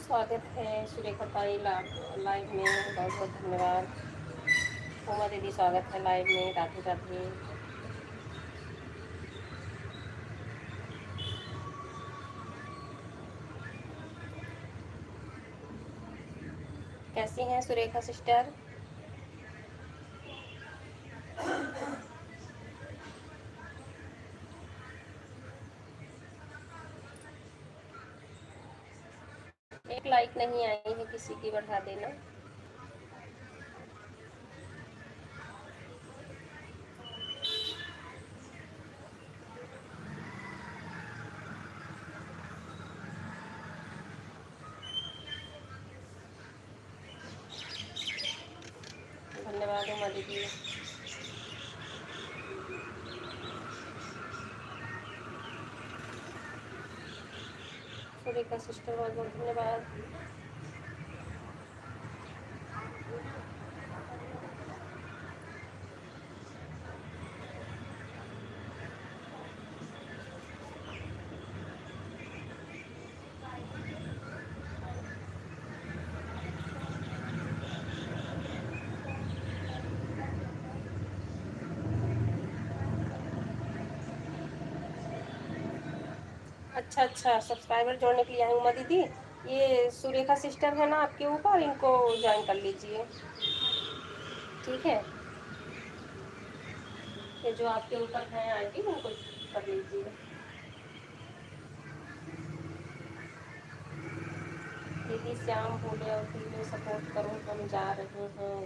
स्वागत है सुरेखा ताई लाइव में। बहुत बहुत धन्यवाद। उमा दीदी स्वागत है लाइव में। राधे राधे। कैसी हैं सुरेखा सिस्टर? एक लाइक नहीं आई है किसी की, बढ़ा देना। धन्यवाद उमा दीदी। सुरेखा सिस्टर बहुत बहुत धन्यवाद। अच्छा अच्छा, सब्सक्राइबर जोड़ने के लिए आई उमा दीदी। ये सुरेखा सिस्टर है ना आपके ऊपर, इनको ज्वाइन कर लीजिए, ठीक है? ये जो आपके ऊपर है आईडी, उनको कर लीजिए। दीदी श्याम बोले और दीदी सपोर्ट करो, हम जा रहे हैं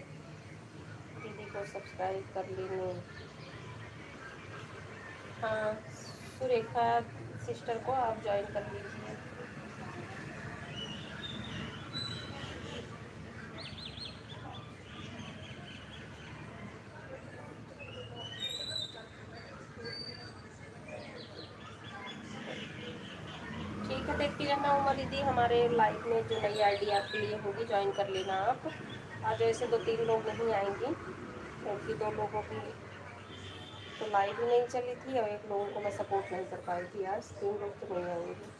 दीदी को सब्सक्राइब कर लेने। हाँ, सुरेखा सिस्टर को आप ज्वाइन कर लीजिए। ठीक है, देखती रहना उमा दीदी, हमारे लाइव में जो नई आईडी आपके लिए होगी ज्वाइन कर लेना आप। आज ऐसे 2-3 लोग नहीं आएंगी, क्योंकि 2 लोगों की तो लाइव ही नहीं चली थी और 1 लोगों को मैं सपोर्ट नहीं कर पाई थी। आज 3 लोग तो नहीं आएंगे।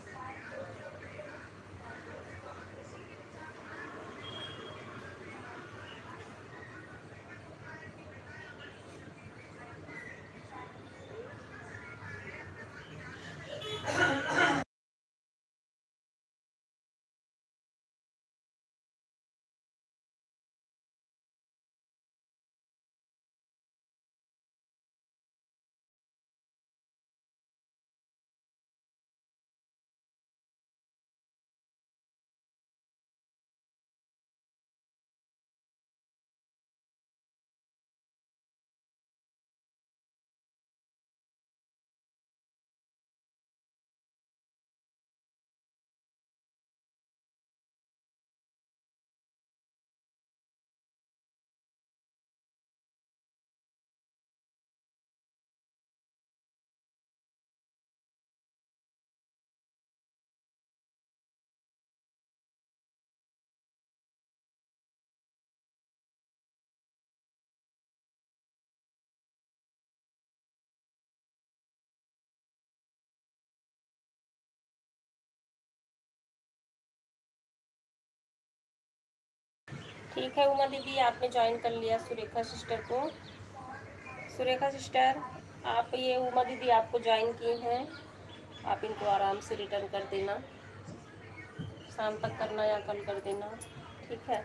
ठीक है उमा दीदी, आपने ज्वाइन कर लिया सुरेखा सिस्टर को। सुरेखा सिस्टर, आप ये उमा दीदी आपको ज्वाइन की हैं, आप इनको आराम से रिटर्न कर देना। शाम तक करना या कल कर देना, ठीक है?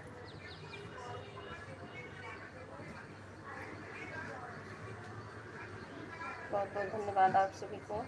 बहुत बहुत धन्यवाद आप सभी को।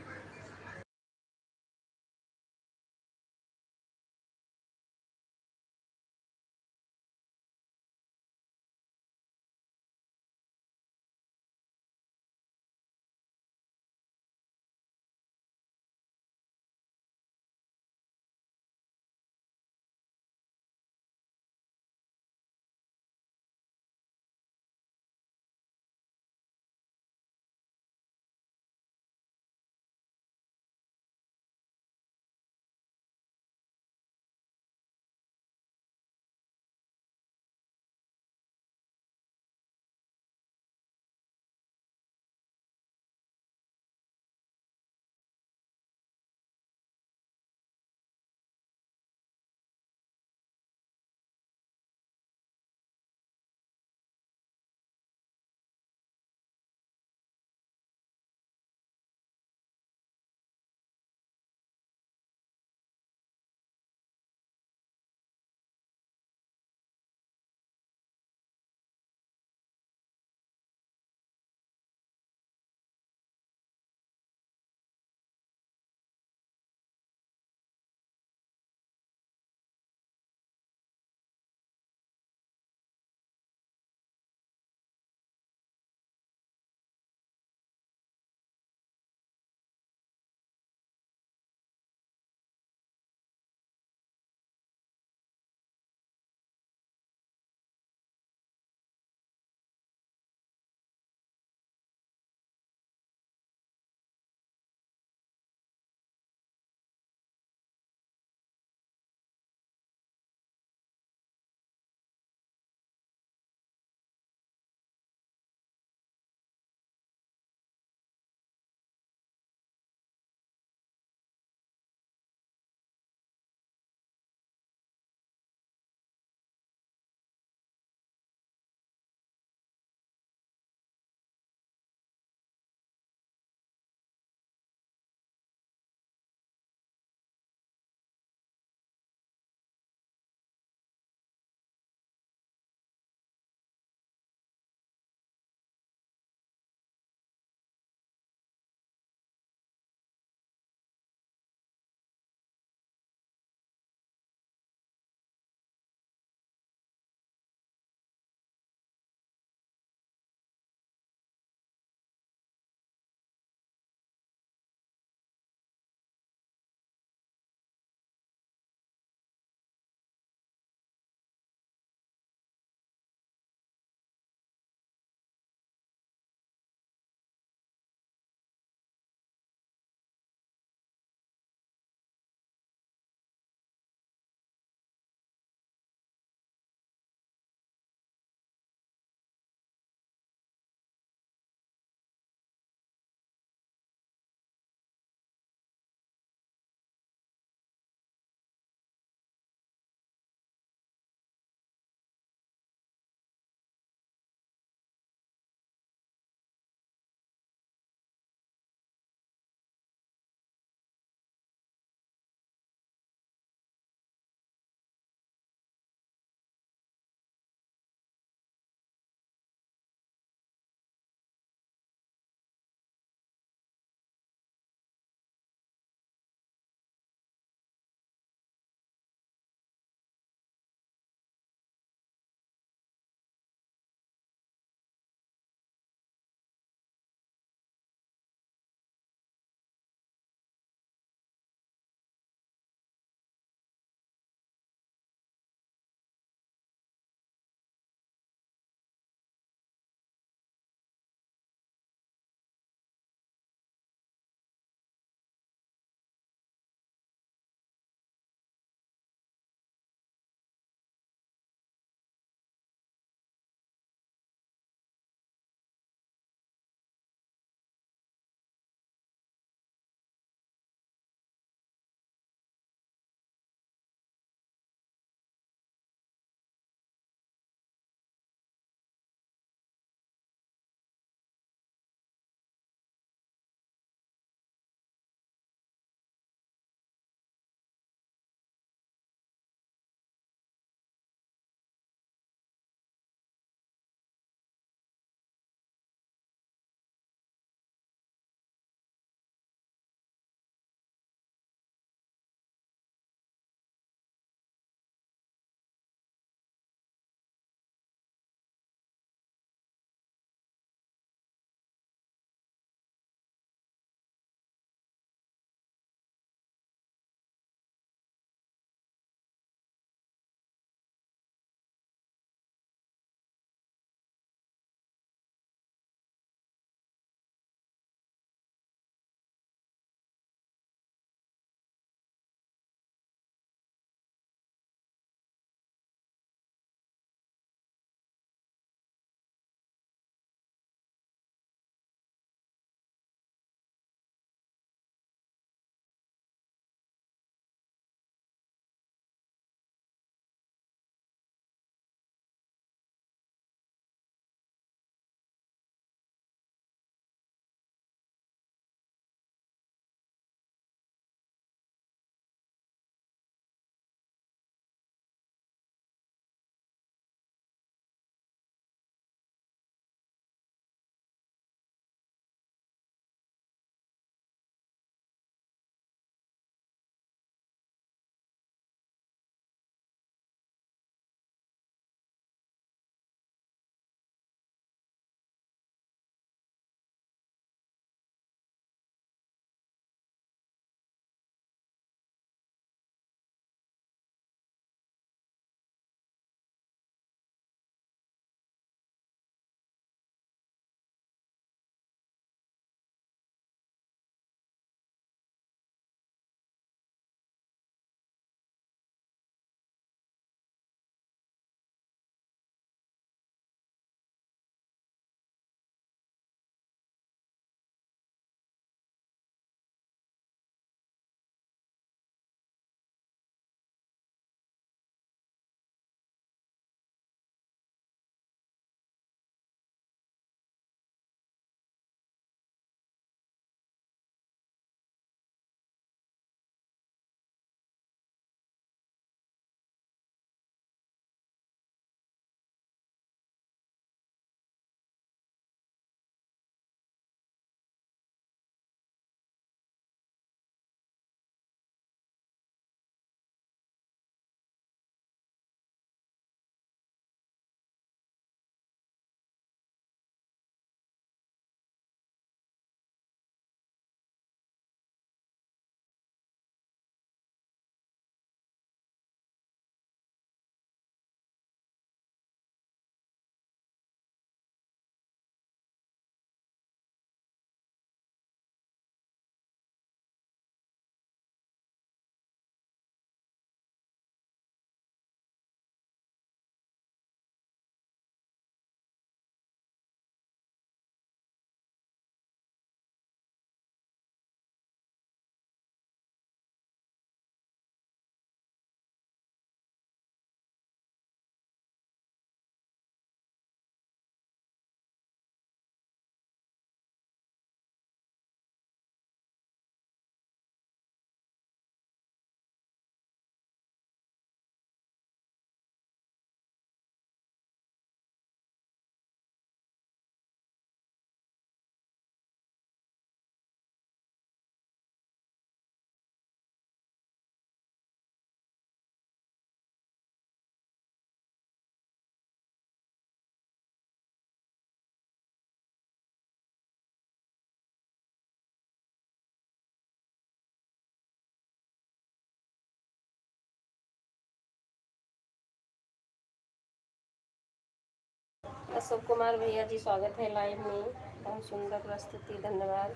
अशोक कुमार भैया जी स्वागत है लाइव में। बहुत सुंदर प्रस्तुति, धन्यवाद।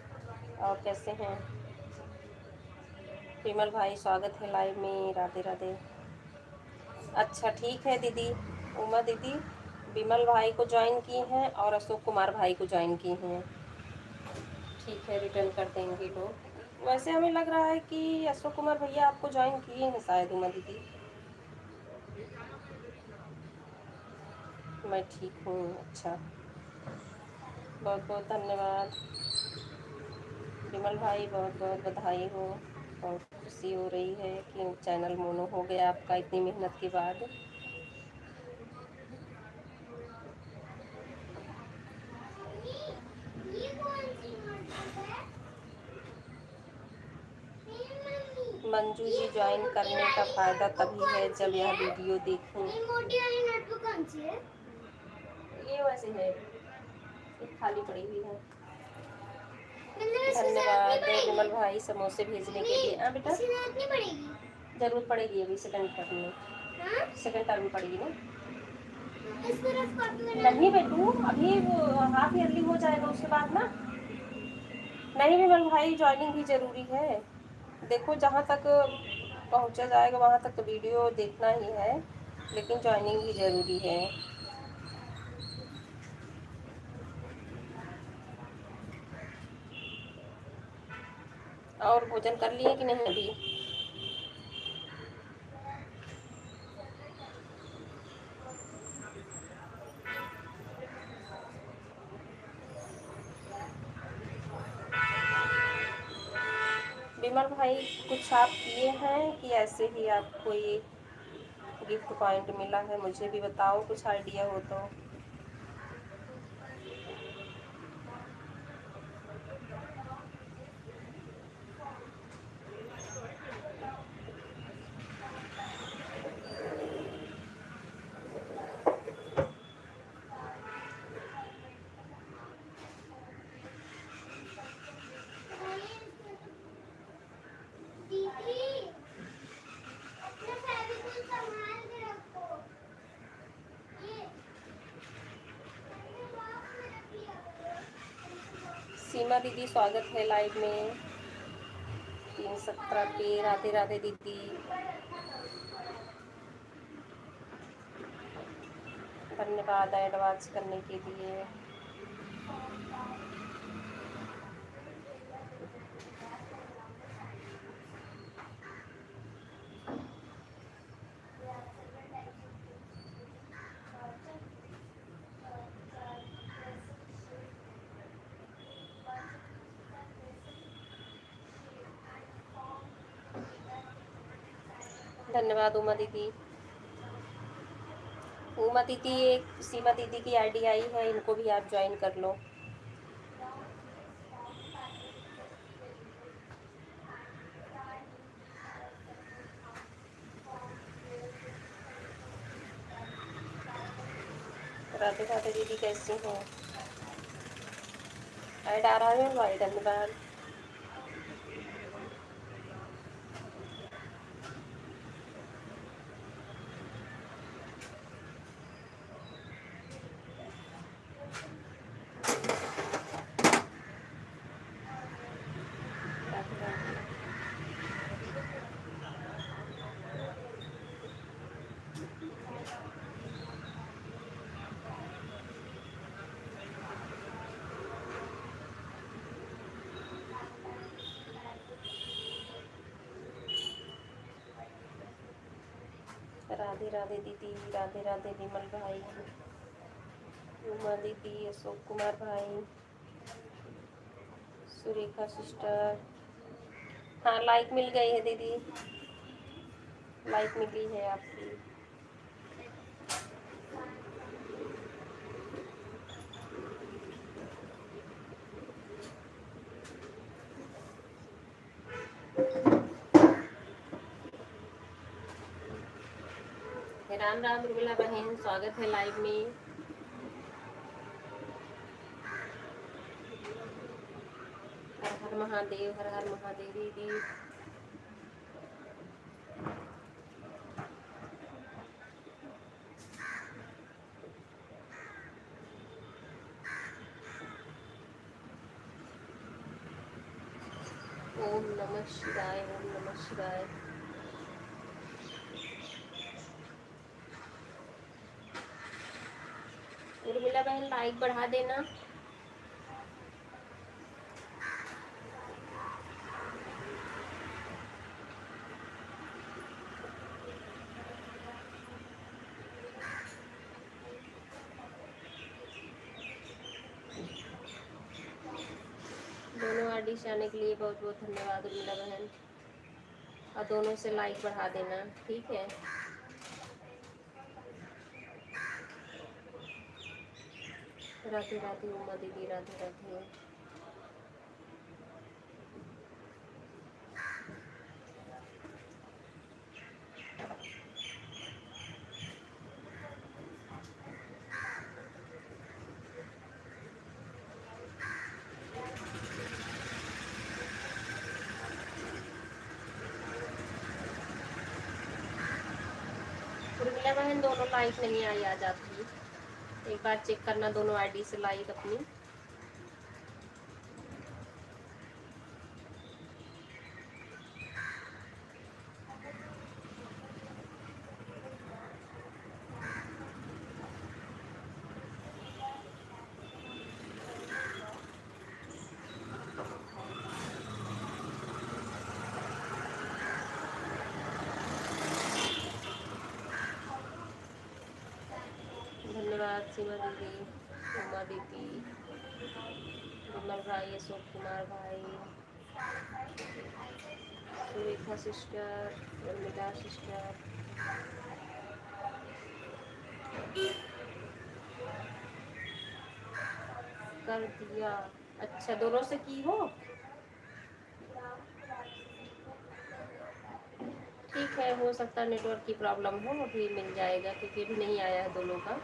और कैसे हैं विमल भाई? स्वागत है लाइव में, राधे राधे। अच्छा ठीक है दीदी। उमा दीदी विमल भाई को ज्वाइन की हैं और अशोक कुमार भाई को ज्वाइन की हैं। ठीक है, रिटर्न कर देंगे लोग। वैसे हमें लग रहा है कि अशोक कुमार भैया आपको ज्वाइन किए हैं शायद। उमा दीदी मैं ठीक हूँ। अच्छा, बहुत बहुत धन्यवाद विमल भाई, बहुत बहुत बधाई हो। बहुत खुशी हो रही है कि चैनल मोनो हो गया आपका इतनी मेहनत के बाद। मंजू जी ज्वाइन करने का फ़ायदा तभी है जब यह वीडियो देखें। ये वैसे है, एक खाली पड़ी हुई है। धन्यवाद विमल भाई समोसे भेजने के लिए। हाँ बेटा, जरूरत पड़ेगी अभी सेकंड टर्म में। सेकंड टर्म पड़ेगी ना। नहीं बेटू, अभी हाफ ईयरली हो जाएगा उसके बाद ना। नहीं विमल भाई, ज्वाइनिंग भी ज़रूरी है। देखो जहाँ तक पहुँचा जाएगा वहाँ तक तो वीडियो देखना ही है, लेकिन ज्वाइनिंग भी ज़रूरी है। और भोजन कर लिए कि नहीं अभी? विमल भाई कुछ आप किए हैं कि ऐसे ही आपको ये गिफ्ट पॉइंट मिला है? मुझे भी बताओ, कुछ आइडिया हो तो। सीमा दीदी स्वागत है लाइव में 317 पे। राधे राधे दीदी, धन्यवाद एडवांस करने के लिए। धन्यवाद उमा दीदी। उमा दीदी, एक सीमा दीदी की आईडी आई है, इनको भी आप ज्वाइन कर लो। राधे राधे दीदी, कैसी हो? ऐड आ रहा है भाई, धन्यवाद। राधे राधे दीदी, राधे राधे विमल भाई, उमा दीदी, अशोक कुमार भाई, सुरेखा सिस्टर। हाँ लाइक मिल गई है दीदी, लाइक मिली है आपकी। राम राम उर्मिला बहन, स्वागत है लाइव में। हर हर महादेव, हर हर महादेव दीदी। ओम नमः शिवाय, ओम नमः शिवाय। उर्मिला बहन लाइक बढ़ा देना। दोनों आईडी से आने के लिए बहुत बहुत धन्यवाद उर्मिला बहन, और दोनों से लाइक बढ़ा देना, ठीक है। राधे राधे उमा दीदी, राधे राधे। उर्मिला बहन दोनों लाइक नहीं आई आ जाती, एक बार चेक करना दोनों आईडी से लाइक अपनी। धन्यवाद सीमा दीदी, उमा दीदी, विमल भाई, अशोक कुमार भाई, सुरेखा सिस्टर, उर्मिला सिस्टर। कर दिया, अच्छा दोनों से की हो, ठीक है। हो सकता है नेटवर्क की प्रॉब्लम हो, अभी मिल जाएगा क्योंकि अभी नहीं आया है दोनों का,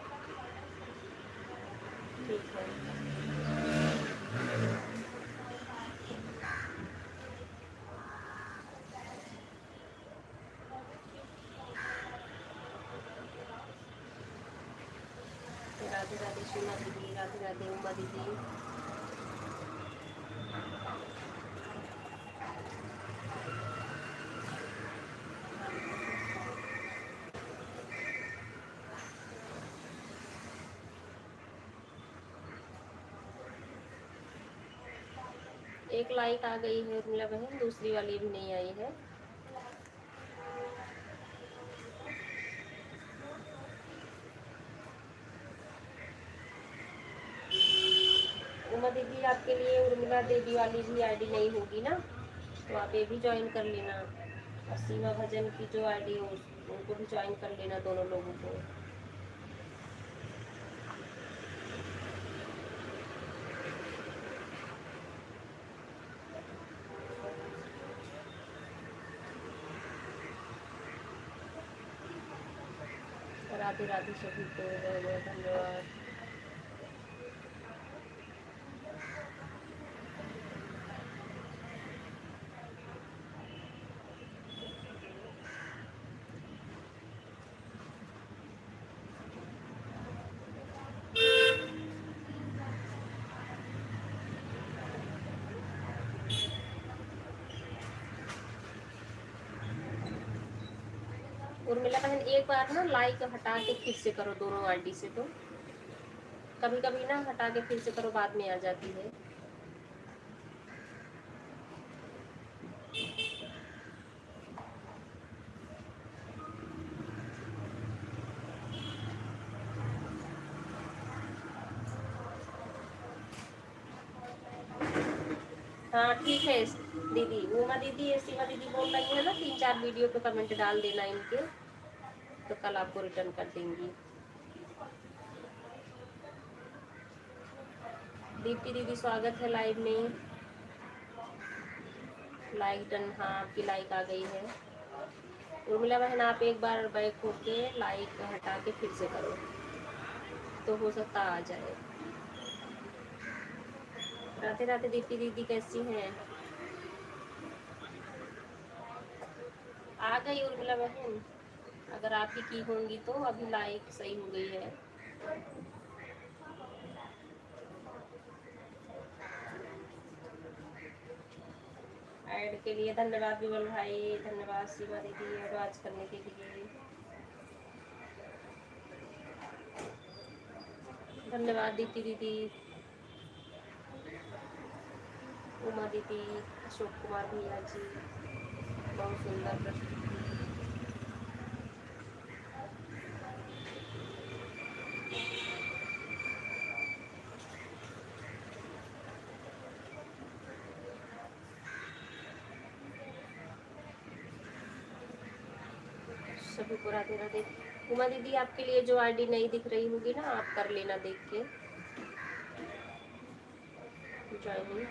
ठीक है। राधे राधे सीमा दीदी, राधे राधे उमा दीदी। एक लाइक आ गई है उर्मिला बहन, दूसरी वाली भी नहीं आई है। उमा दीदी आपके लिए उर्मिला देवी वाली भी आईडी नहीं होगी ना, तो आप ये भी ज्वाइन कर लेना, और सीमा भजन की जो आईडी हो उनको भी ज्वाइन कर लेना, दोनों लोगों को। राधे राधे सभी को बहुत बहुत धन्यवाद। उर्मिला बहन एक बार ना लाइक हटा के फिर से करो दोनों आईडी से, तो कभी कभी ना हटा के फिर से करो, बाद में आ जाती है। हाँ ठीक है दीदी, उमा दीदी, सीमा दीदी बोल रही है ना 3-4 वीडियो पे कमेंट डाल देना इनके, तो कल आपको रिटर्न कर देंगी। दीप्ति दीदी स्वागत है लाइव में, लाइक डन, हाँ आपकी लाइक आ गई है। उर्मिला बहन आप एक बार बैक होके लाइक हटा के फिर से करो, तो हो सकता आ जाए। राधे राधे दीप्ति दीदी, कैसी हैं? आ गई उर्मिला बहन, अगर आप ही की होंगी तो अभी लाइक सही हो गई है। ऐड के लिए धन्यवाद विमल भाई, धन्यवाद सीमा दीदी एडवांस करने के लिए, धन्यवाद दीदी दीदी, उमा दीदी, अशोक कुमार भैया जी, बहुत सुंदर प्रस्तुति। सभी को राधे राधे। उमा दीदी आपके लिए जो आईडी नहीं दिख रही होगी ना, आप कर लेना देख के ज्वाइन।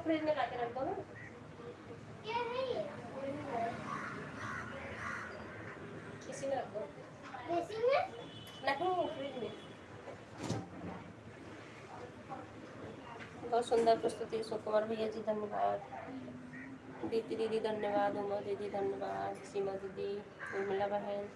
फ्रिज में लाके रख दो ना। क्या है ये? इसी में रख दो। इसी में? नहीं, फ्रिज में। बहुत सुंदर प्रस्तुति अशोक कुमार भैया जी, धन्यवाद। दीदी दीदी धन्यवाद, उमा दीदी धन्यवाद, सीमा दीदी, उर्मिला बहन।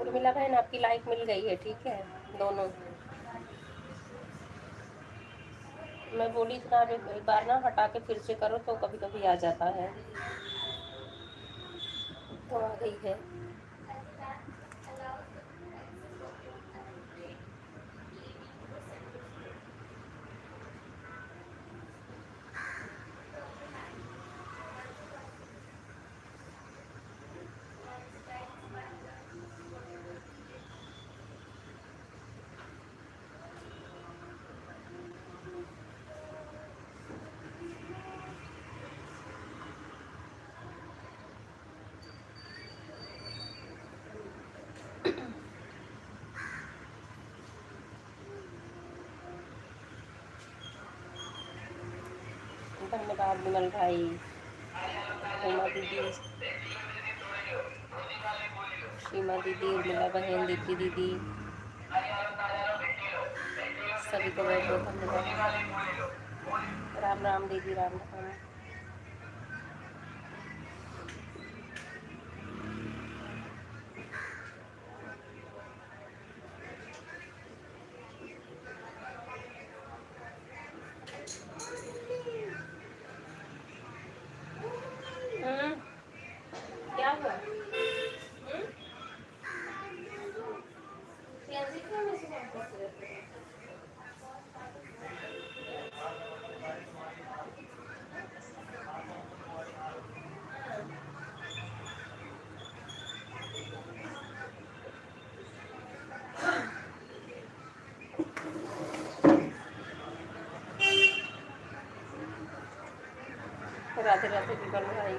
उर्मिला बहन आपकी लाइक मिल गई है, ठीक है दोनों। मैं बोली इतना एक बार ना हटा के फिर से करो तो कभी कभी आ जाता है, तो आ गई है। धन्यवाद विमल भाई, उमा दीदी, सीमा दीदी, उर्मिला बहन, दीदी दीदी, सभी को बहुत बहुत धन्यवाद। राम राम दीदी, राम राम। क्या हुआ? राधे राधे विमल भाई।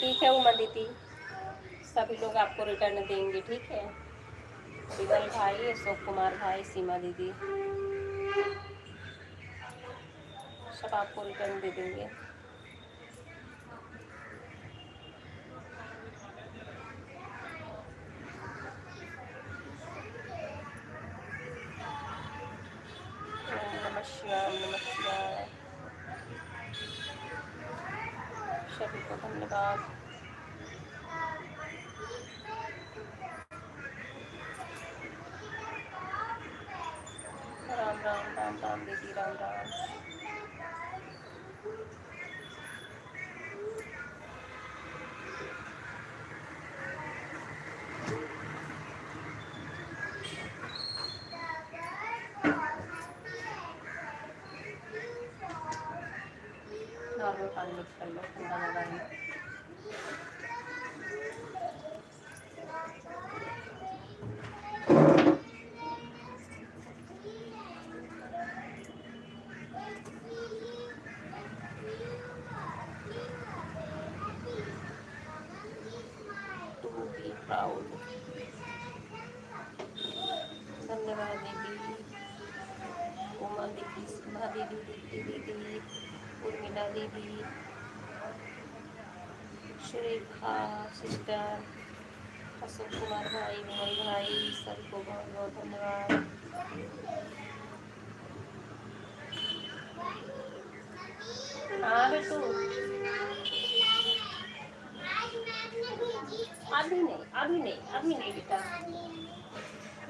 ठीक है उमा दीदी, सभी लोग आपको रिटर्न देंगे, ठीक है। विमल भाई, अशोक कुमार भाई, सीमा दीदी, सब आपको रिटर्न दे देंगे। नमस्कार, नमस्कार, सभी को धन्यवाद। राम राम, राम राम दीदी, राम राम। नॉर्मल पानी मिक्स कर लो, ठंडा ज़्यादा है। To be proud. धन्यवाद दीदी, उमा दीदी, सुधा दीदी, दीदी दीदी, उर्मिला दीदी, सुरेखा सिस्टर, अशोक कुमार भाई, विमल भाई, सबको बहुत बहुत धन्यवाद। हाँ बेटू, अभी नहीं, अभी नहीं, अभी नहीं बेटा,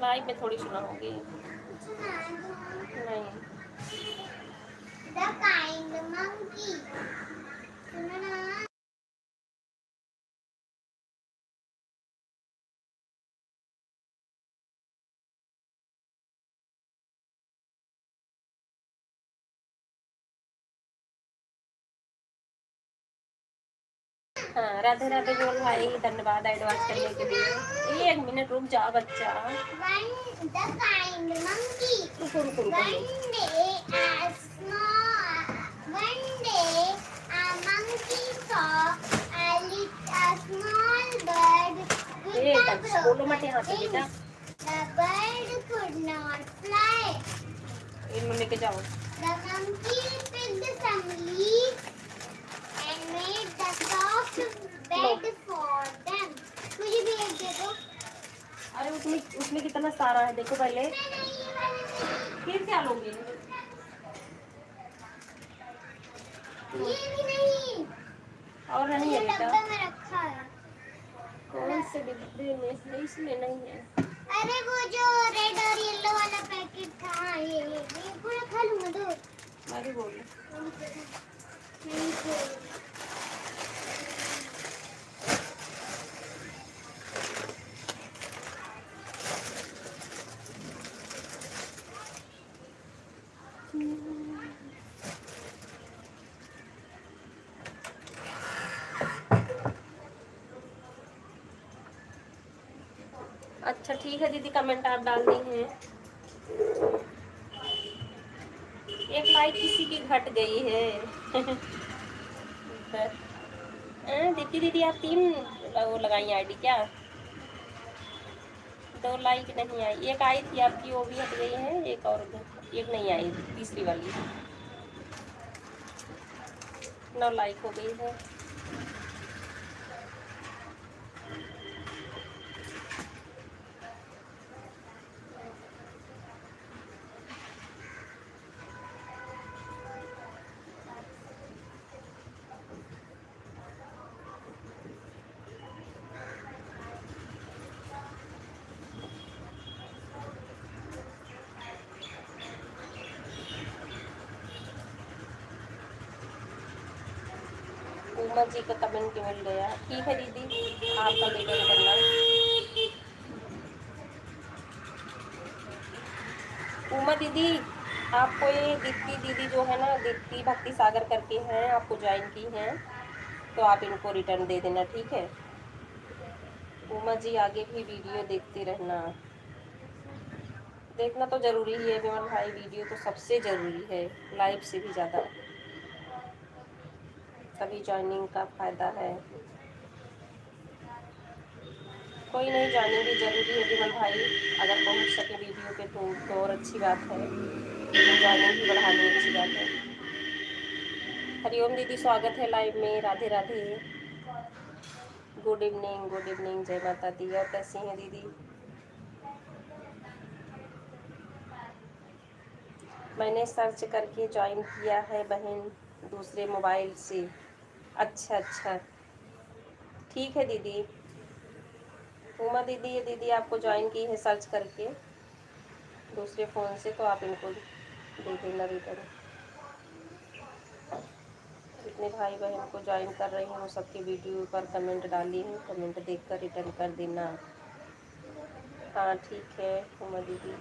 लाइव में थोड़ी सुनाओगे। नहीं। The kind monkey. सुनो ना। हाँ, राधे राधे बोल भाई, धन्यवाद एडवांस करने के लिए। एक मिनट रुक जा बच्चा। The kind monkey. रुको रुको रुको। One day a monkey saw a small bird with a broken wing. The bird could not fly. इनको लेके जाओ। The monkey picked some leaves and made the soft bed for them. मुझे भी एक दे दो। अरे उसमें कितना सारा है देखो पहले। फिर क्या लोगे? ये भी नहीं। और नहीं है बेटा। डब्बे में रखा है। कौन से डिब्बे में? इसमें नहीं है। अरे वो जो रेड और येलो वाला पैकेट था, ये पूरा खा लूँगा दो। अरे बोल। अच्छा ठीक है दीदी, कमेंट आप डाल दी हैं। एक लाइक किसी की घट गई है। दीदी दीदी आप 3 वो लगाई आईडी क्या? 2 लाइक नहीं आई, एक आई थी आपकी वो भी हट गई है, एक नहीं आई, तीसरी वाली 9 लाइक हो गई है। उमा जी का कमेंट मिल गया, ठीक है दीदी आपका वेटन करना। उमा दीदी आपको ये दीप्ति दीदी जो है ना, दीप्ति भक्ति सागर करके हैं, आपको ज्वाइन की हैं, तो आप इनको रिटर्न दे देना, ठीक है। उमा जी आगे भी वीडियो देखते रहना, देखना तो ज़रूरी ही है विमल भाई, वीडियो तो सबसे ज़रूरी है, लाइव से भी ज़्यादा, तभी ज्वाइनिंग का फ़ायदा है। कोई नहीं, ज्वाइनिंग भी ज़रूरी है विमल भाई, अगर पहुंच सके वीडियो पे तो और अच्छी बात है, ज्वाइनिंग भी बढ़ानी अच्छी बात है। हरिओम दीदी स्वागत है लाइव में, राधे राधे, गुड इवनिंग, जय माता दी। और कैसी हैं दीदी? मैंने सर्च करके ज्वाइन किया है बहन, दूसरे मोबाइल से। अच्छा अच्छा ठीक है दीदी। उमा दीदी, ये दीदी आपको ज्वाइन की है सर्च करके दूसरे फ़ोन से, तो आप इनको दे देना रिटर्न। जितने भाई बहन को ज्वाइन कर रही हूँ सबके वीडियो पर कमेंट डाली हूँ, कमेंट देखकर रिटर्न कर देना। हाँ ठीक है उमा दीदी।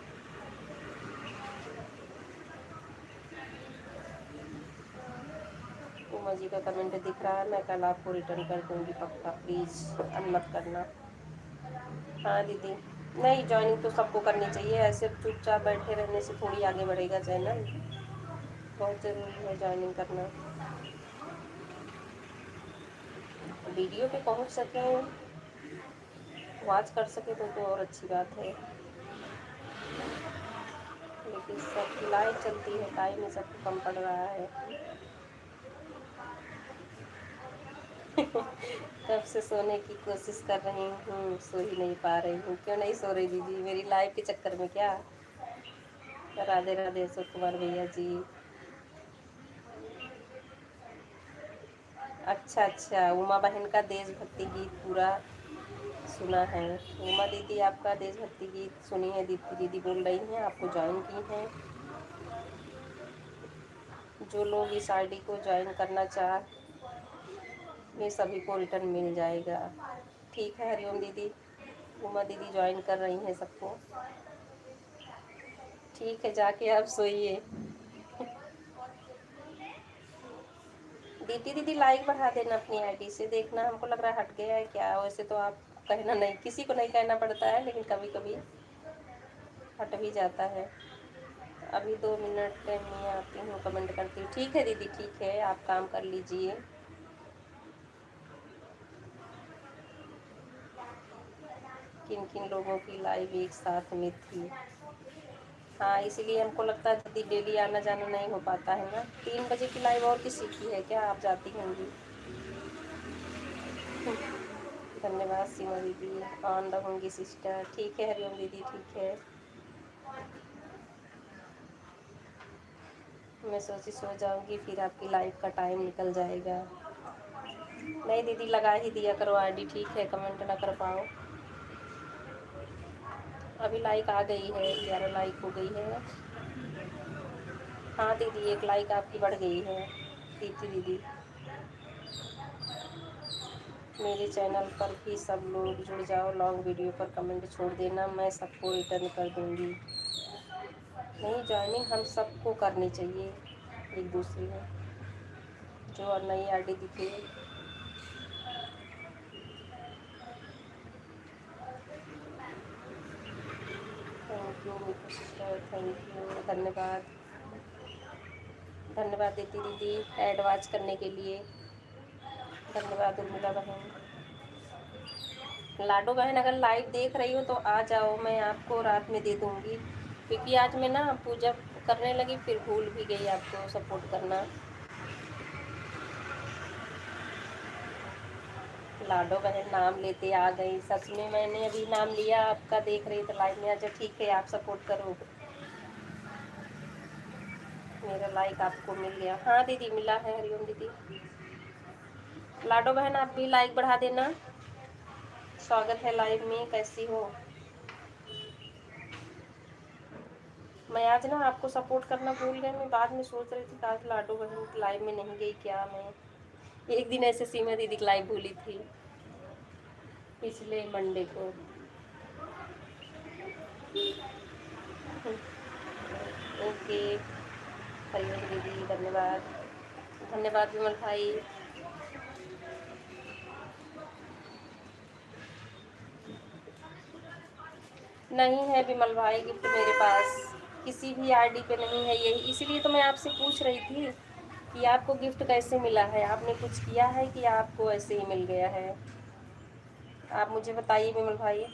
उमा जी का कमेंट दिख रहा है, मैं कल आपको रिटर्न कर दूँगी पक्का, प्लीज़ मत करना। हाँ दीदी, नहीं ज्वाइनिंग तो सबको करनी चाहिए, ऐसे चुपचाप बैठे रहने से थोड़ी आगे बढ़ेगा चैनल, बहुत ज़रूरी है ज्वाइनिंग करना। वीडियो पे पहुंच सकें, वॉच कर सके तो और अच्छी बात है, लेकिन सबकी लाइफ चलती है, टाइम ही सबको कम पड़ रहा है। कब से सोने की कोशिश कर रही हूँ, सो ही नहीं पा रही हूँ। क्यों नहीं सो रही दीदी, मेरी लाइफ के चक्कर में क्या? राधे राधे अशोक कुमार भैया जी। अच्छा अच्छा, उमा बहन का देशभक्ति गीत पूरा सुना है। उमा दीदी आपका देशभक्ति गीत सुनी है, दीदी दीदी बोल रही हैं आपको ज्वाइन की हैं। जो लोग इस आईडी को ज्वाइन करना चाह, ये सभी को रिटर्न मिल जाएगा। ठीक है हरिओम दीदी, उमा दीदी ज्वाइन कर रही हैं सबको। ठीक है, जाके आप सोइए। दीदी दीदी लाइक बढ़ा देना अपनी आईडी से, देखना हमको लग रहा है हट गया है क्या। वैसे तो आप कहना नहीं, किसी को नहीं कहना पड़ता है, लेकिन कभी कभी हट भी जाता है। अभी 2 मिनट में आती हूँ, कमेंट करती हूँ। ठीक है दीदी, ठीक है, आप काम कर लीजिए। किन किन लोगों की लाइव एक साथ में थी? हाँ, इसीलिए हमको लगता है दीदी डेली आना जाना नहीं हो पाता है ना। 3 बजे की लाइव और किसी की है क्या, आप जाती होंगी? धन्यवाद सीमा दीदी, ऑन रहूँगी सिस्टर। ठीक है हरिओम दीदी, ठीक है। मैं सोची सो जाऊंगी, फिर आपकी लाइफ का टाइम निकल जाएगा। नहीं दीदी, लगा ही दिया करो आईडी, ठीक है, कमेंट ना कर पाओ। अभी लाइक आ गई है, 11 लाइक हो गई है। हाँ दीदी, 1 लाइक आपकी बढ़ गई है दीदी दीदी। मेरे चैनल पर भी सब लोग जुड़ जाओ, लॉन्ग वीडियो पर कमेंट छोड़ देना, मैं सबको रिटर्न कर दूंगी। नहीं, ज्वाइनिंग हम सबको करनी चाहिए एक दूसरे में, जो और नई आईडी दिखे। थैंक यू मीकू सिस्टर, थैंक यू, धन्यवाद। धन्यवाद दीदी दीदी ऐड वाच करने के लिए। धन्यवाद उर्मिला बहन। लाडो बहन अगर लाइव देख रही हो तो आ जाओ, मैं आपको रात में दे दूँगी, क्योंकि आज मैं ना पूजा करने लगी, फिर भूल भी गई आपको सपोर्ट करना। लाडो बहन नाम लेते आ गई, सच में मैंने अभी नाम लिया आपका, देख रही तो लाइव में। अच्छा ठीक है, आप सपोर्ट करो। मेरा लाइक आपको मिल गया। हाँ दीदी, मिला है हरिओम दीदी। लाडो बहन आप भी लाइक बढ़ा देना। स्वागत है लाइव में, कैसी हो? मैं आज ना आपको सपोर्ट करना भूल गई, मैं बाद में सोच रही थी कि आज लाडो बहन लाइव में नहीं गई क्या। मैं एक दिन ऐसे सीमा दीदी की लाइव भूली थी, पिछले मंडे को। ओके हरिओम दीदी, धन्यवाद। धन्यवाद विमल भाई। नहीं है विमल भाई गिफ्ट मेरे पास, किसी भी आईडी पे नहीं है, यही इसीलिए तो मैं आपसे पूछ रही थी कि आपको गिफ्ट कैसे मिला है। आपने कुछ किया है कि आपको ऐसे ही मिल गया है? आप मुझे बताइए विमल भाई।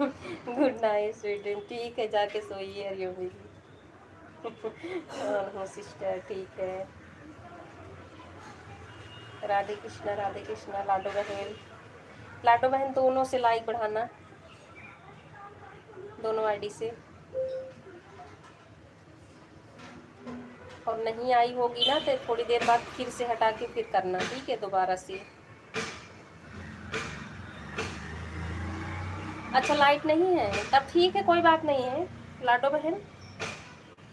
Good night sweet dream. ठीक है, जाके सोइए हरिओम दीदी। और हूँ सिस्टर, ठीक है। राधे कृष्णा राधे कृष्णा। लाडो बहन, लाडो बहन दोनों से लाइक बढ़ाना, दोनों आईडी से। और नहीं आई होगी ना तो थोड़ी देर बाद फिर से हटा के फिर करना, ठीक है, दोबारा से। अच्छा लाइट नहीं है, तब ठीक है, कोई बात नहीं है। लाडो बहन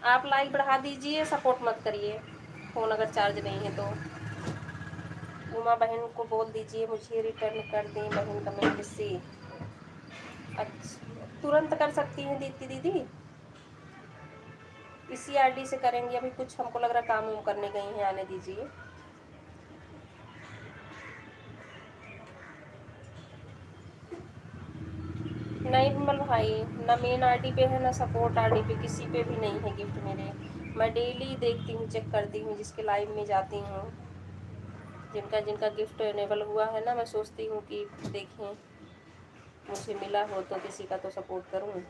आप लाइक बढ़ा दीजिए, सपोर्ट मत करिए, फ़ोन अगर चार्ज नहीं है तो। उमा बहन को बोल दीजिए मुझे रिटर्न कर दें बहन कमेंट से। अच्छा, तुरंत कर सकती हैं दीदी दीदी? इसी आईडी से करेंगे। अभी कुछ हमको लग रहा काम वाम करने गई हैं, आने दीजिए। नहीं विमल भाई, ना मेन आईडी पे है ना सपोर्ट आईडी पे, किसी पे भी नहीं है गिफ्ट मेरे। मैं डेली देखती हूँ, चेक करती हूँ, जिसके लाइव में जाती हूँ, जिनका जिनका गिफ्ट इनेबल हुआ है ना, मैं सोचती हूँ कि देखें मुझे मिला हो तो किसी का तो सपोर्ट करूँ।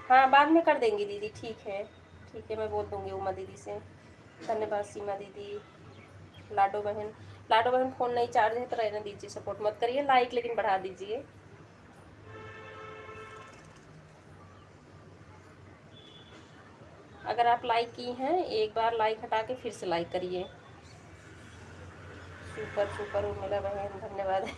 हाँ बाद में कर देंगी दीदी, ठीक है ठीक है, मैं बोल दूँगी उमा दीदी से। धन्यवाद सीमा दीदी। लाडो बहन, लाडो बहन फ़ोन नहीं चार्ज है तो रहने दीजिए, सपोर्ट मत करिए, लाइक लेकिन बढ़ा दीजिए। अगर आप लाइक की हैं, एक बार लाइक हटा के फिर से लाइक करिए। सुपर सुपर उर्मिला बहन, धन्यवाद।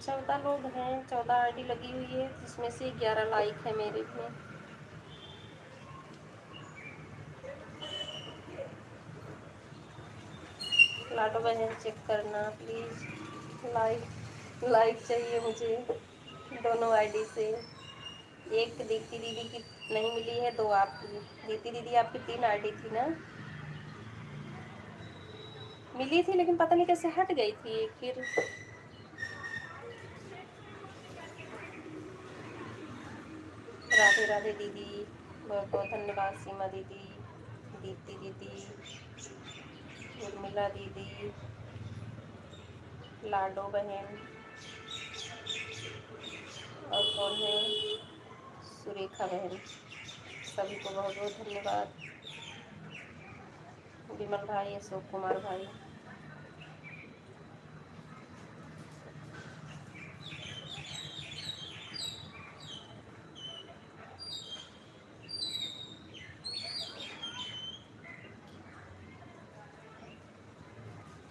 14 लोग हैं, 14 आईडी लगी हुई है, जिसमें से 11 लाइक है मेरे में। लाडो बहन चेक करना प्लीज़, लाइक लाइक चाहिए मुझे दोनों आईडी से। एक दीप्ति दीदी की नहीं मिली है, 2 आपकी। दीप्ति दीदी आपकी 3 आईडी थी ना, मिली थी लेकिन पता नहीं कैसे हट गई थी फिर। राधे राधे दीदी, बहुत बहुत धन्यवाद सीमा दीदी, दीप्ति दीदी, उर्मिला दीदी, लाडो बहन, और कौन है, सुरेखा बहन, सभी को बहुत बहुत धन्यवाद। विमल भाई, अशोक कुमार भाई,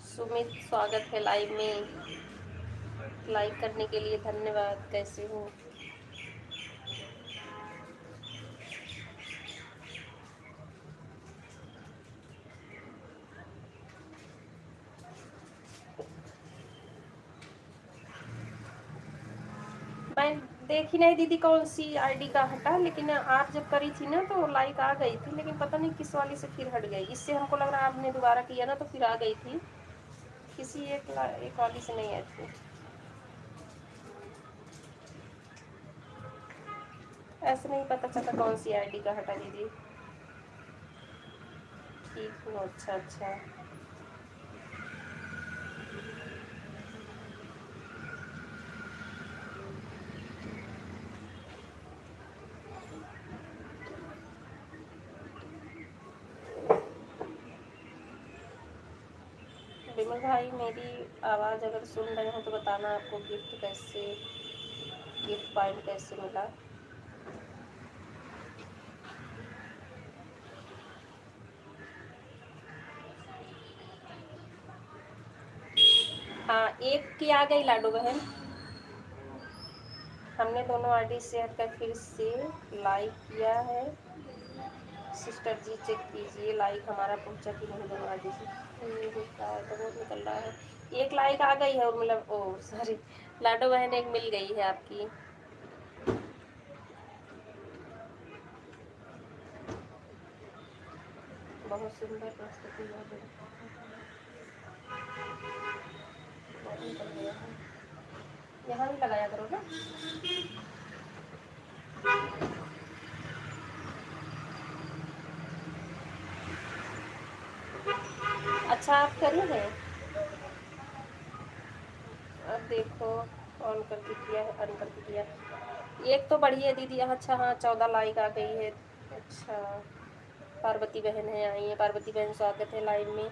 सुमित स्वागत है लाइव में, लाइक करने के लिए धन्यवाद। कैसे हो? मैं देखी नहीं दीदी कौन सी आईडी का हटा, लेकिन आप जब करी थी ना तो लाइक आ गई थी, लेकिन पता नहीं किस वाली से फिर हट गई। इससे हमको लग रहा है आपने दोबारा किया ना तो फिर आ गई थी, किसी एक वाली से नहीं आई थी। ऐसे नहीं पता चला कौन सी आईडी का हटा दीदी। ठीक हूँ, अच्छा अच्छा। विमल भाई, मेरी आवाज़ अगर सुन रहे हो तो बताना आपको गिफ्ट पॉइंट कैसे मिला। हाँ, एक की आ गई लाडो बहन। हमने दोनों आईडी शेयर कर फिर से लाइक किया है। सिस्टर जी चेक कीजिए लाइक हमारा पहुंचा कि नहीं दोनों आईडी से। तो बहुत निकल रहा है। एक लाइक आ गई है, और मतलब ओ सॉरी, लाडो बहन एक मिल गई है आपकी। बहुत सुंदर प्रस्तुति है, बहुत निकल गया है। यहाँ भी लगाया करो ना। अच्छा आप करी हैं, अब देखो ऑन करके किया है, ऑन करके किया। एक तो बढ़िया दीदी, अच्छा हाँ 14 लाइक आ गई है। अच्छा, पार्वती बहन है, आई है पार्वती बहन, स्वागत है लाइव में।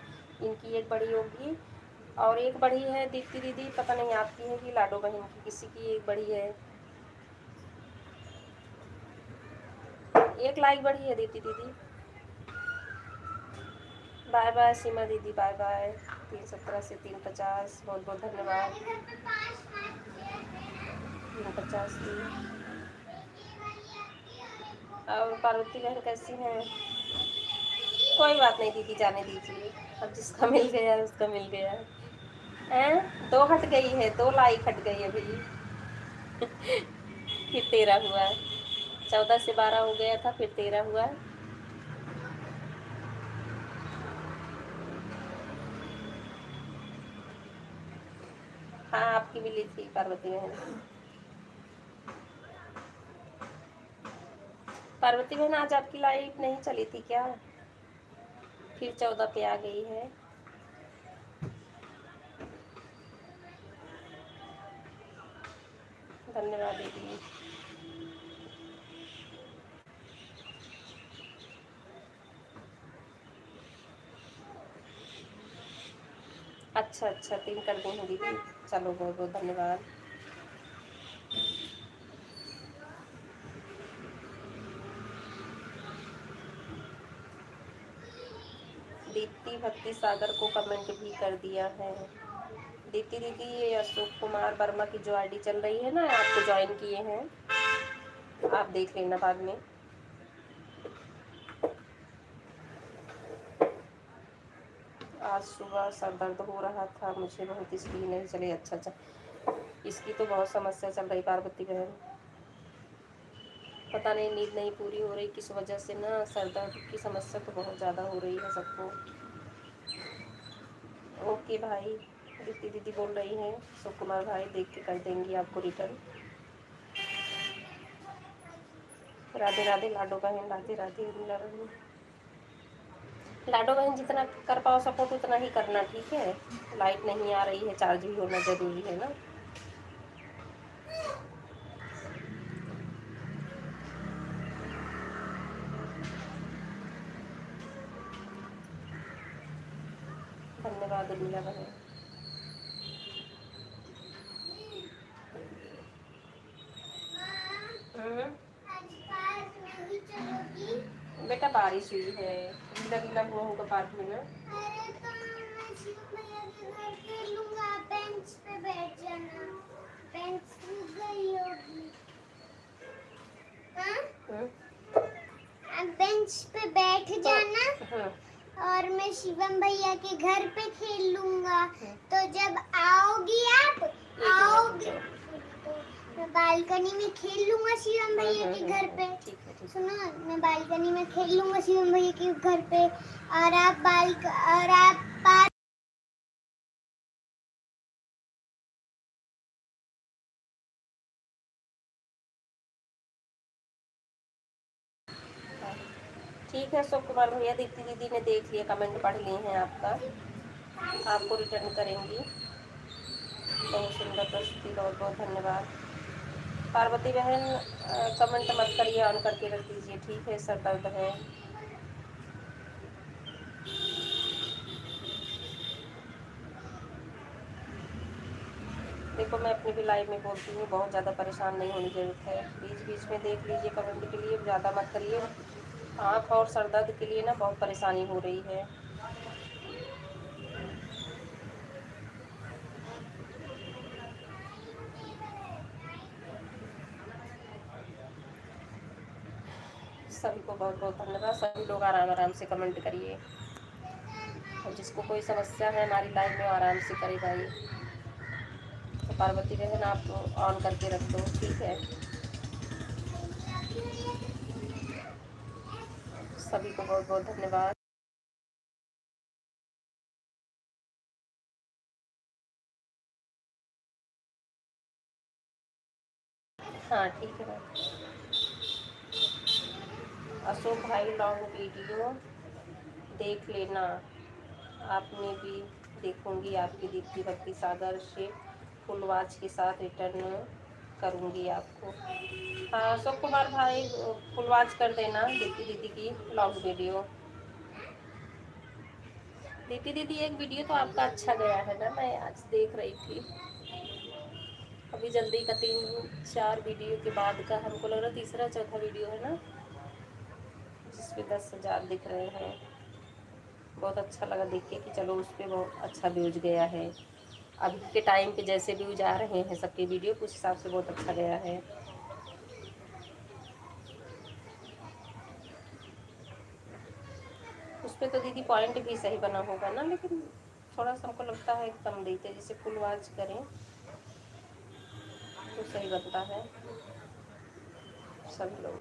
इनकी एक बड़ी होगी और एक बड़ी है दीप्ति दीदी, पता नहीं आपकी है कि लाडो बहन की, किसी की एक बड़ी है। एक लाइक बढ़ी है दीप्ति दीदी। बाय बाय सीमा दीदी, बाय बाय। 317 से 350, बहुत बहुत धन्यवाद। 350 की। और पार्वती बहन कैसी हैं? कोई बात नहीं दीदी, जाने दीजिए, अब जिसका मिल गया उसका मिल गया है। 2 हट गई है, 2 लाइक हट गई अभी। फिर 13 हुआ, 14 से 12 हो गया था, फिर 13 हुआ। हाँ आपकी मिली थी पार्वती बहन। पार्वती बहन आज आपकी लाइव नहीं चली थी क्या? फिर 14 पे आ गई है। धन्यवाद दीदी। अच्छा अच्छा 3 कर दी हूँ दीदी, चलो बहुत बहुत धन्यवाद। दीप्ति भक्ति सागर को कमेंट भी कर दिया है। दीप्ति दीदी ये अशोक कुमार वर्मा की जो आईडी चल रही है ना, आपको ज्वाइन किए हैं, आप देख लेना बाद में। आज सुबह सर दर्द हो रहा था मुझे बहुत, इसलिए नहीं चले। अच्छा अच्छा, इसकी तो बहुत समस्या चल रही पार्वती बहन, पता नहीं नींद नहीं पूरी हो रही किस वजह से ना, सर दर्द की समस्या तो बहुत ज़्यादा हो रही है सबको। ओके भाई, दीदी दीदी बोल रही हैं अशोक कुमार भाई, देख के कर देंगी आपको रिटर्न। राधे राधे लाडो बहन, राधे राधे लाडो बहन, जितना कर पाओ सपोर्ट उतना ही करना, ठीक है? लाइट नहीं आ रही है, चार्ज भी होना ज़रूरी है ना। धन्यवाद उर्मिला बहन। बेटा बारिश हुई है, गीला गीला हुआ होगा पार्क में ना। अरे तो मैं शिव भैया के घर खेलूंगा, बेंच पे बैठ जाना, बेंच सूख गई होगी। हाँ? आप बेंच पे बैठ जाना। हाँ। और मैं शिवम भैया के घर पे खेल लूंगा। तो जब आओगी आप आओगे तो मैं बालकनी में खेल लूंगा शिवम भैया के घर पे। सुनो, मैं बालकनी में खेल लूंगा शिवम भैया के घर पे, और आप ठीक है अशोक कुमार भैया, दीप्ति दीदी ने देख लिया, कमेंट पढ़ लिए हैं आपका, आपको रिटर्न करेंगी। बहुत सुंदर प्रस्तुति, बहुत बहुत धन्यवाद। पार्वती बहन कमेंट मत करिए, ऑन करके रख दीजिए, ठीक है? सर दर्द है। देखो मैं अपनी भी लाइव में बोलती हूँ, बहुत ज़्यादा परेशान नहीं होने की ज़रूरत है, बीच बीच में देख लीजिए कमेंट के लिए, ज़्यादा मत करिए। आँख और सर दर्द के लिए ना बहुत परेशानी हो रही है। सभी को बहुत बहुत धन्यवाद। सभी लोग आराम आराम से कमेंट करिए, और जिसको कोई समस्या है हमारी लाइव में आराम से करे भाई। तो पार्वती बहन आप ऑन करके रख दो, ठीक है? सभी को बहुत बहुत धन्यवाद। हाँ ठीक है भाई। अशोक भाई लॉन्ग वीडियो देख लेना, आपने भी देखूंगी आपकी दीप्ति भक्ति सागर से फुल वॉच के साथ रिटर्न करूंगी आपको। हाँ अशोक कुमार भाई फुल वॉच कर देना दीप्ति दीदी की लॉन्ग वीडियो। दीप्ति दीदी एक वीडियो तो आपका अच्छा गया है ना, मैं आज देख रही थी, अभी जल्दी का 3-4 वीडियो के बाद का, हमको लग रहा तीसरा चौथा वीडियो है ना, जिसपे 10,000 दिख रहे हैं। बहुत अच्छा लगा देख के कि चलो उस पर बहुत अच्छा व्यूज गया है। अभी के टाइम पे जैसे व्यूज आ रहे हैं सबके वीडियो के, उस हिसाब से बहुत अच्छा गया है। उस पर तो दीदी पॉइंट भी सही बना होगा ना, लेकिन थोड़ा सा हमको लगता है कम देते, जैसे फुल वॉच करें तो सही बनता है सभी लोग।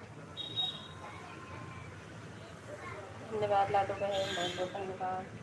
धन्यवाद लाडो बहन, बहुत बहुत धन्यवाद।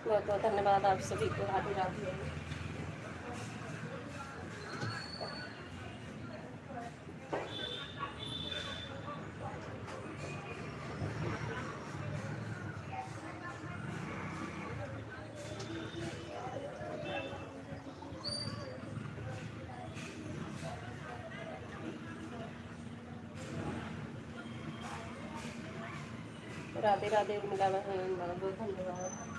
बहुत बहुत धन्यवाद आप सभी को। राधे राधे। राधे राधे उर्मिला बहन, बहुत बहुत धन्यवाद।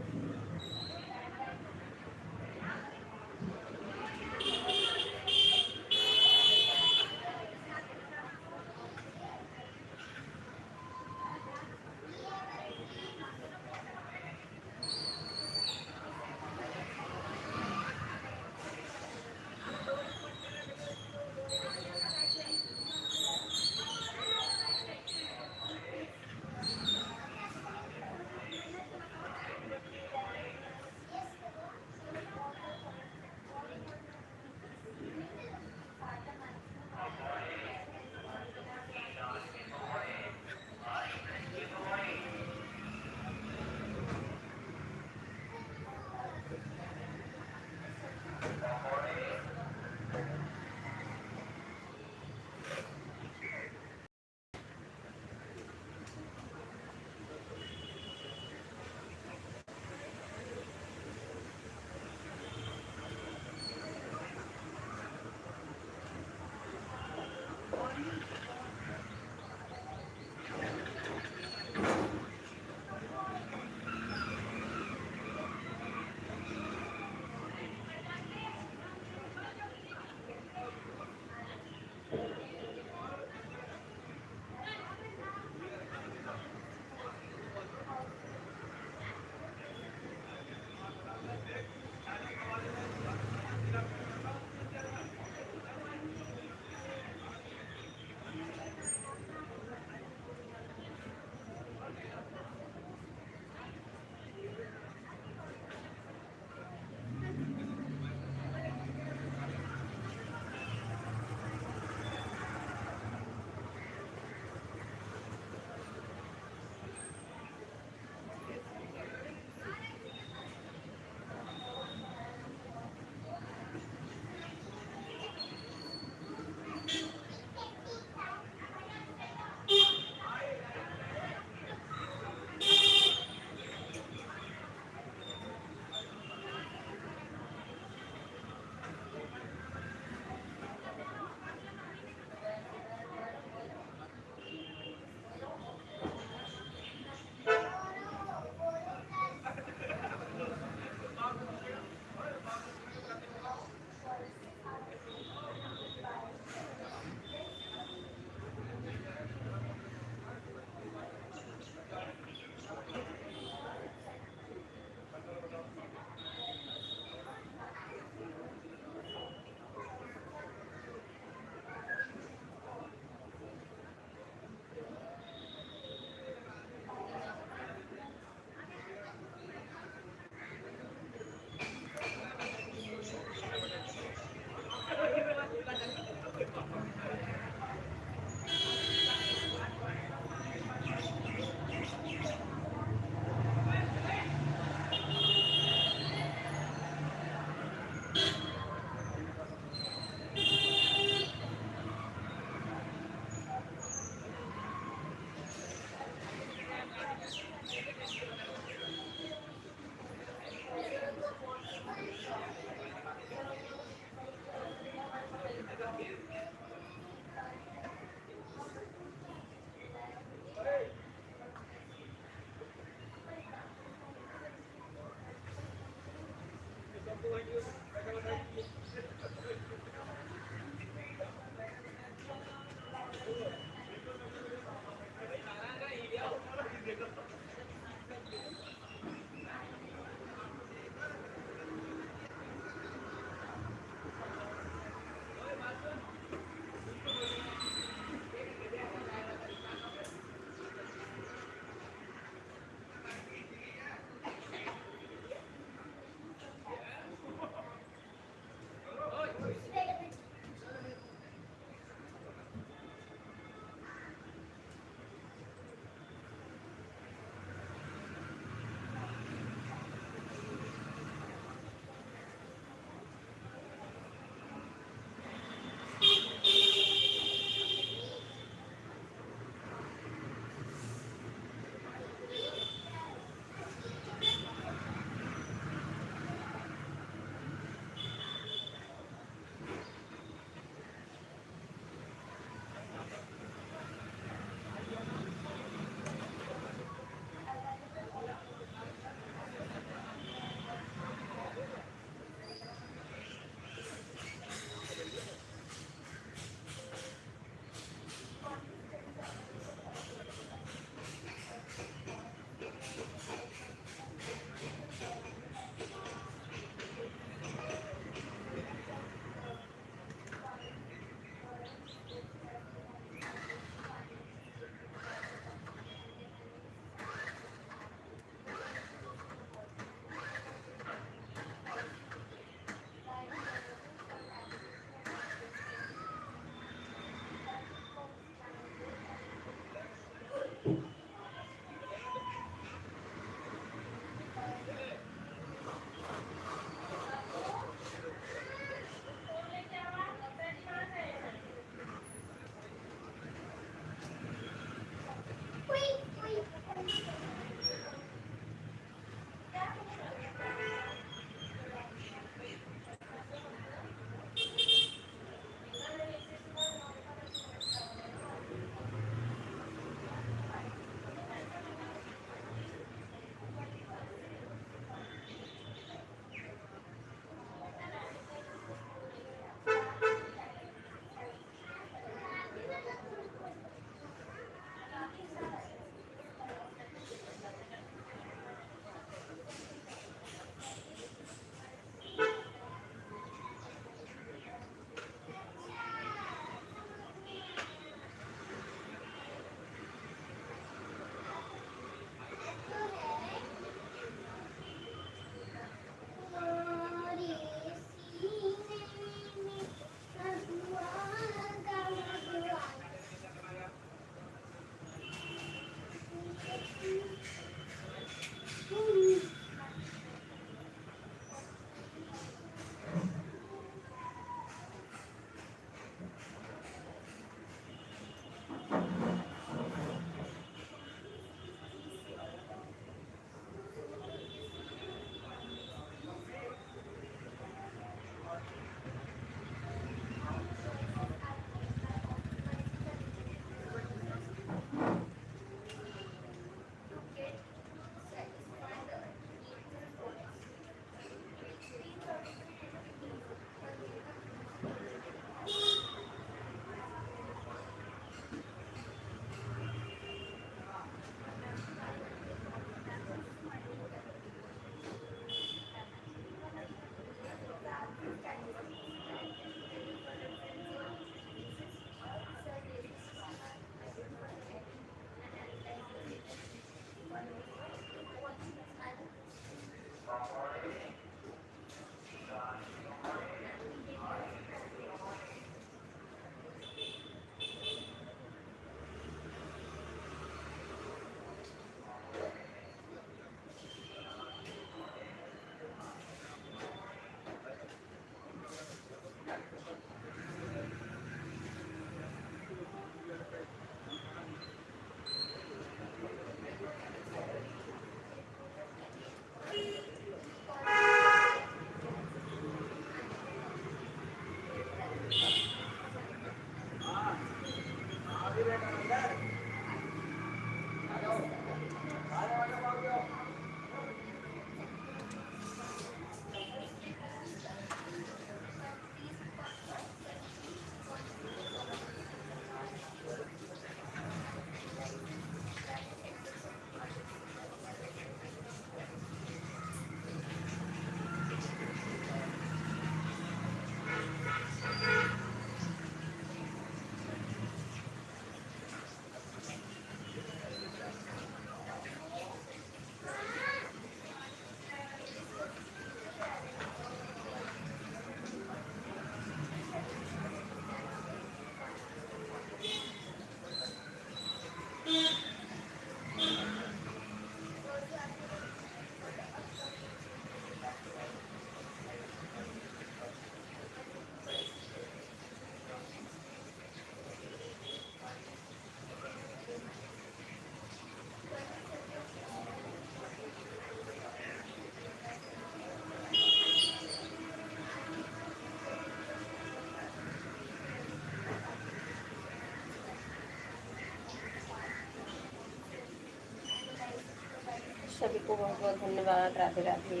सभी को बहुत बहुत धन्यवाद। राधे राधे।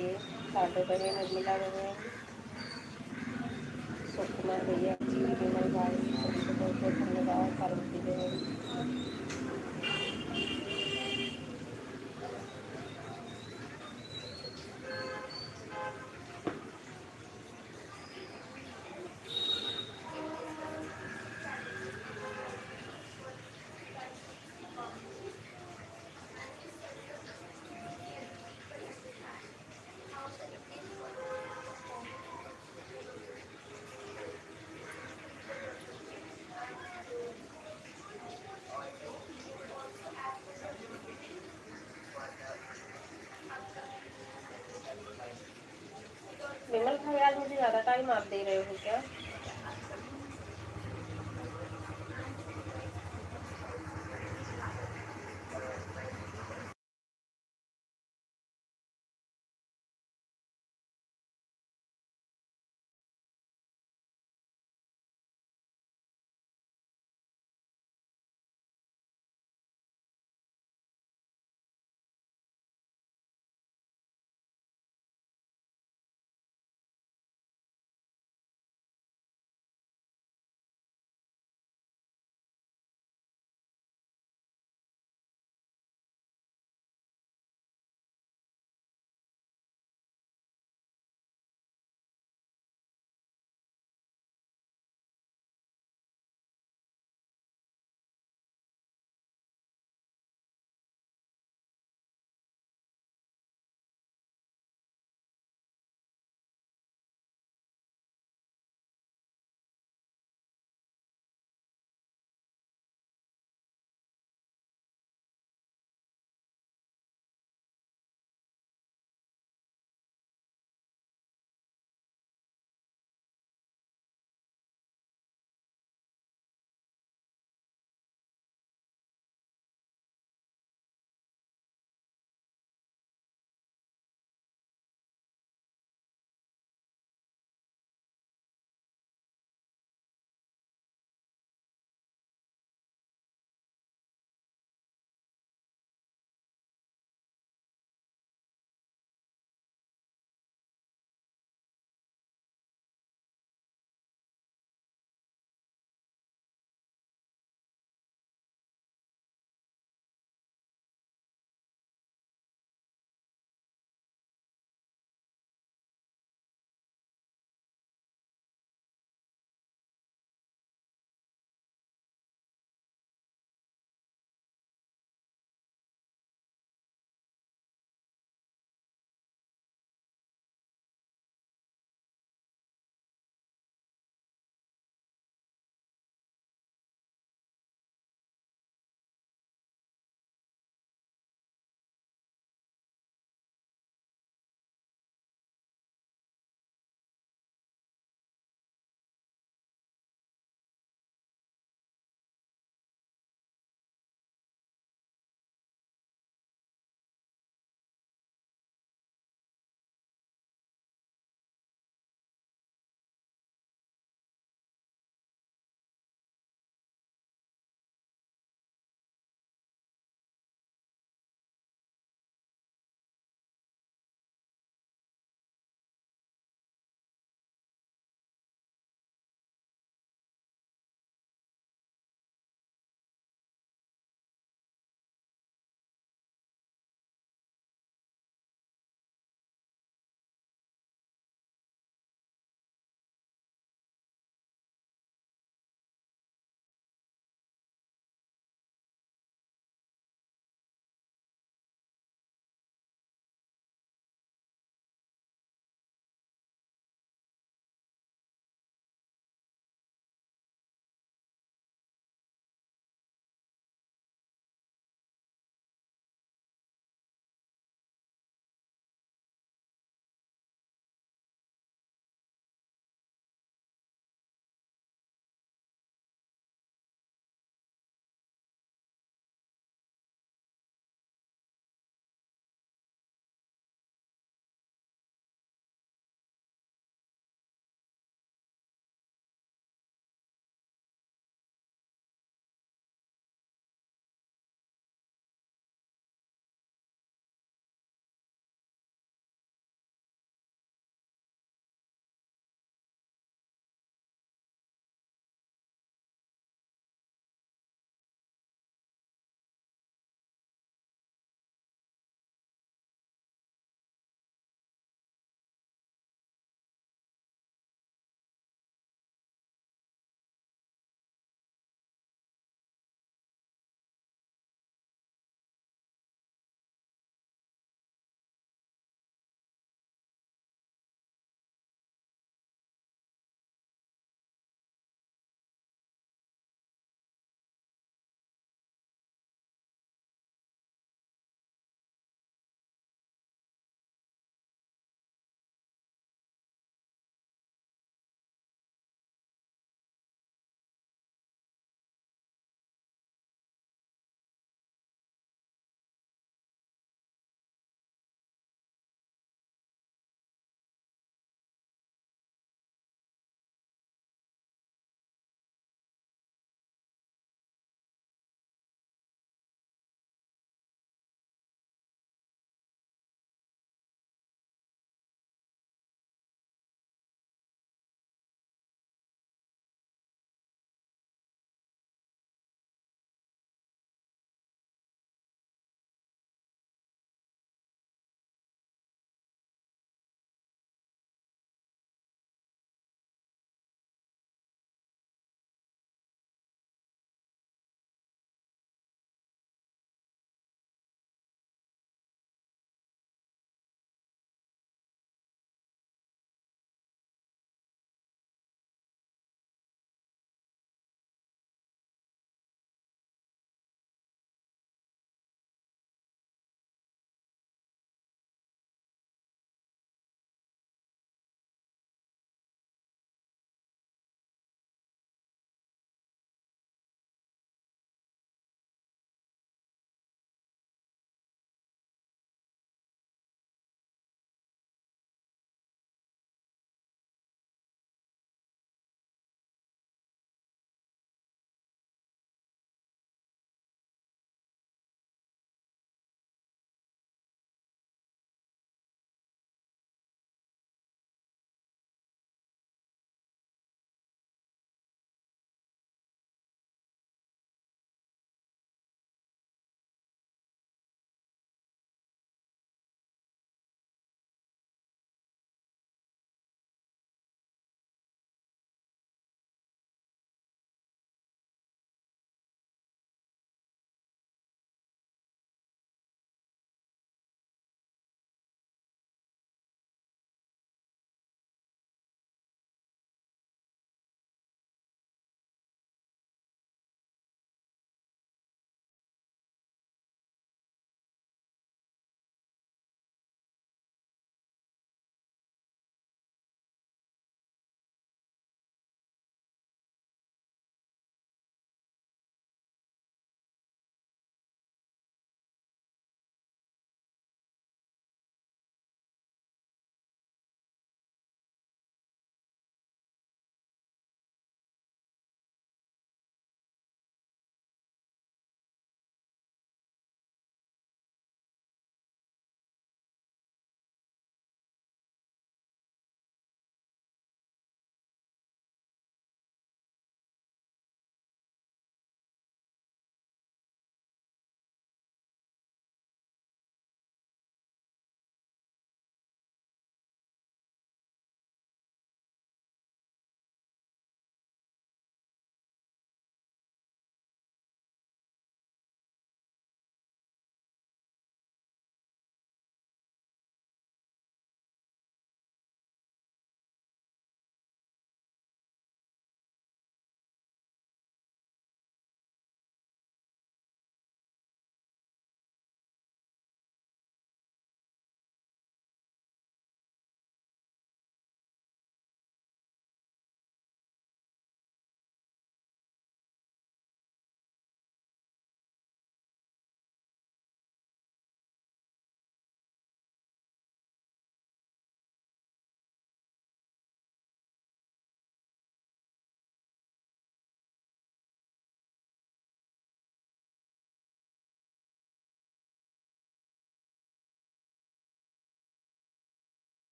साधु रहे, निर्मला रहे, सुकुमार भैया जी, विमल भाई, सभी को बहुत बहुत धन्यवाद। पार्वती बहन। विमल भाई आज मुझे ज़्यादा टाइम आप दे रहे हो क्या?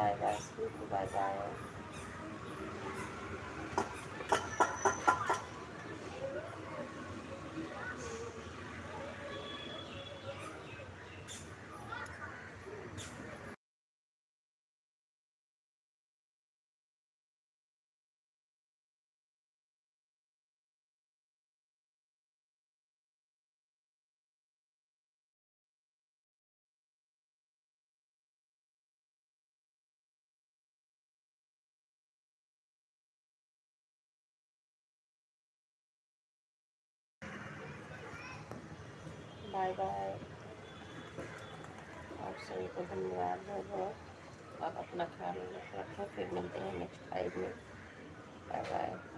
Bye bye, bye bye. Bye bye. आप सभी को धन्यवाद बहुत बहुत। आप अपना ख्याल रखें, फिर मिलते हैं नेक्स्ट लाइव में। Bye bye.